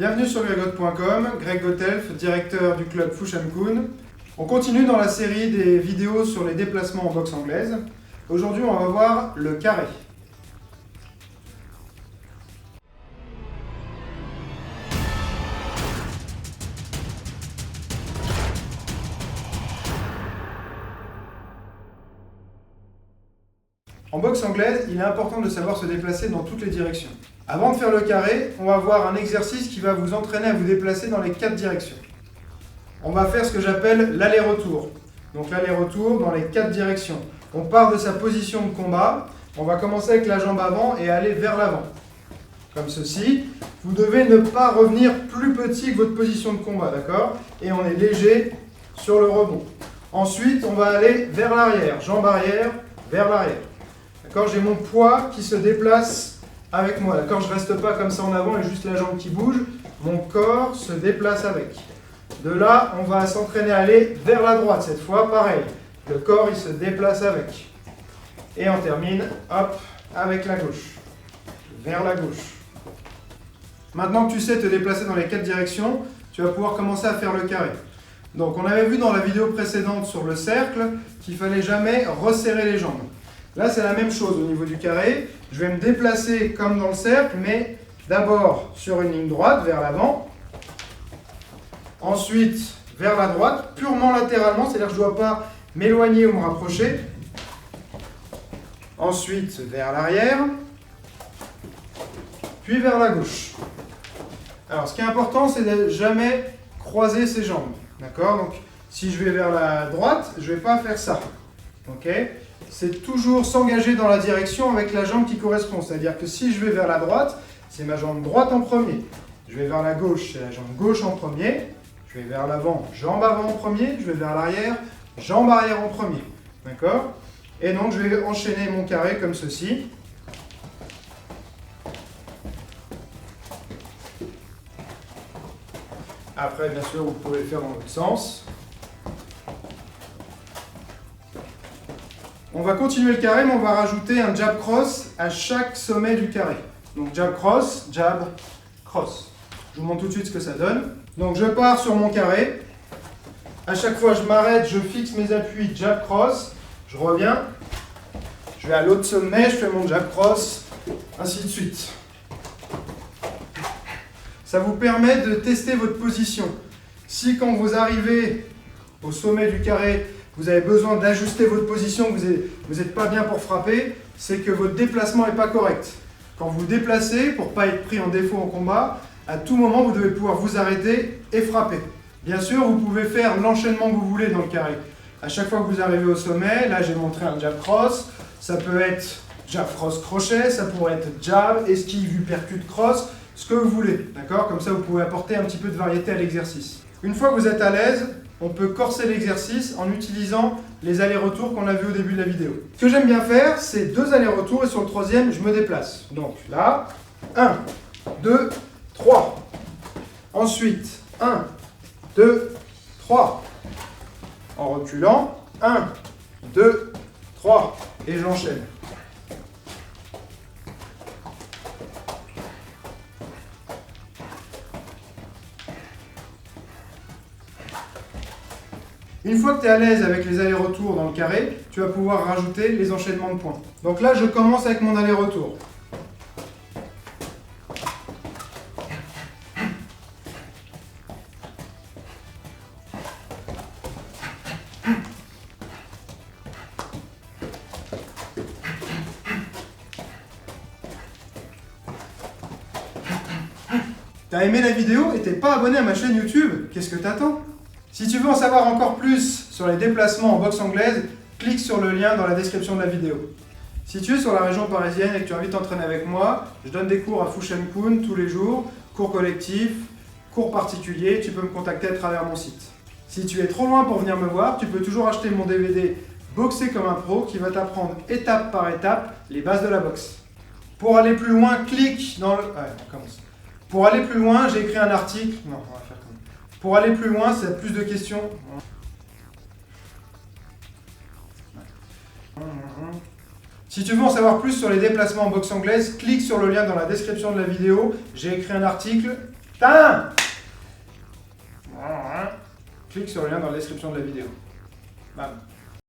Bienvenue sur greggoth.com, Greg Gothelf, directeur du club Fushun-kun. On continue dans la série des vidéos sur les déplacements en boxe anglaise. Aujourd'hui, on va voir le carré. En boxe anglaise, il est important de savoir se déplacer dans toutes les directions. Avant de faire le carré, on va voir un exercice qui va vous entraîner à vous déplacer dans les 4 directions. On va faire ce que j'appelle l'aller-retour. Donc l'aller-retour dans les 4 directions. On part de sa position de combat, on va commencer avec la jambe avant et aller vers l'avant. Comme ceci. Vous devez ne pas revenir plus petit que votre position de combat, d'accord? Et on est léger sur le rebond. Ensuite, on va aller vers l'arrière, jambe arrière, vers l'arrière. D'accord, j'ai mon poids qui se déplace avec moi. D'accord, je ne reste pas comme ça en avant et juste la jambe qui bouge. Mon corps se déplace avec. De là, on va s'entraîner à aller vers la droite. Cette fois, pareil. Le corps, il se déplace avec. Et on termine, hop, avec la gauche. Vers la gauche. Maintenant que tu sais te déplacer dans les 4 directions, tu vas pouvoir commencer à faire le carré. Donc, on avait vu dans la vidéo précédente sur le cercle qu'il ne fallait jamais resserrer les jambes. Là, c'est la même chose au niveau du carré. Je vais me déplacer comme dans le cercle, mais d'abord sur une ligne droite, vers l'avant. Ensuite, vers la droite, purement latéralement, c'est-à-dire que je ne dois pas m'éloigner ou me rapprocher. Ensuite, vers l'arrière. Puis vers la gauche. Alors, ce qui est important, c'est de ne jamais croiser ses jambes. D'accord? Donc, si je vais vers la droite, je ne vais pas faire ça. Ok? C'est toujours s'engager dans la direction avec la jambe qui correspond. C'est-à-dire que si je vais vers la droite, c'est ma jambe droite en premier. Je vais vers la gauche, c'est la jambe gauche en premier. Je vais vers l'avant, jambe avant en premier. Je vais vers l'arrière, jambe arrière en premier. D'accord? Et donc, je vais enchaîner mon carré comme ceci. Après, bien sûr, vous pouvez le faire dans l'autre sens. On va continuer le carré, mais on va rajouter un jab cross à chaque sommet du carré. Donc jab, cross. Je vous montre tout de suite ce que ça donne. Donc je pars sur mon carré. À chaque fois, je m'arrête, je fixe mes appuis, jab, cross. Je reviens. Je vais à l'autre sommet, je fais mon jab, cross, ainsi de suite. Ça vous permet de tester votre position. Si quand vous arrivez au sommet du carré, vous avez besoin d'ajuster votre position, vous n'êtes pas bien pour frapper, c'est que votre déplacement n'est pas correct. Quand vous vous déplacez, pour ne pas être pris en défaut en combat, à tout moment, vous devez pouvoir vous arrêter et frapper. Bien sûr, vous pouvez faire l'enchaînement que vous voulez dans le carré. À chaque fois que vous arrivez au sommet, là j'ai montré un jab cross, ça peut être jab cross crochet, ça pourrait être jab, esquive, uppercut cross, ce que vous voulez. D'accord? Comme ça, vous pouvez apporter un petit peu de variété à l'exercice. Une fois que vous êtes à l'aise, on peut corser l'exercice en utilisant les allers-retours qu'on a vus au début de la vidéo. Ce que j'aime bien faire, c'est 2 allers-retours et sur le 3e, je me déplace. Donc là, 1, 2, 3. Ensuite, 1, 2, 3. En reculant, 1, 2, 3. Et j'enchaîne. Une fois que tu es à l'aise avec les allers-retours dans le carré, tu vas pouvoir rajouter les enchaînements de points. Donc là, je commence avec mon aller-retour. T'as aimé la vidéo et t'es pas abonné à ma chaîne YouTube? Qu'est-ce que t'attends? Si tu veux en savoir encore plus sur les déplacements en boxe anglaise, clique sur le lien dans la description de la vidéo. Si tu es sur la région parisienne et que tu as envie de t'entraîner avec moi, je donne des cours à Fushun-kun tous les jours, cours collectifs, cours particuliers, tu peux me contacter à travers mon site. Si tu es trop loin pour venir me voir, tu peux toujours acheter mon DVD Boxer comme un pro qui va t'apprendre étape par étape les bases de la boxe. Pour aller plus loin, clique dans le... on commence. Pour aller plus loin, j'ai écrit un article. Non, on va faire comme ça. Pour aller plus loin, si tu as plus de questions. Si tu veux en savoir plus sur les déplacements en boxe anglaise, clique sur le lien dans la description de la vidéo. J'ai écrit un article Putain! Clique sur le lien dans la description de la vidéo. Bam.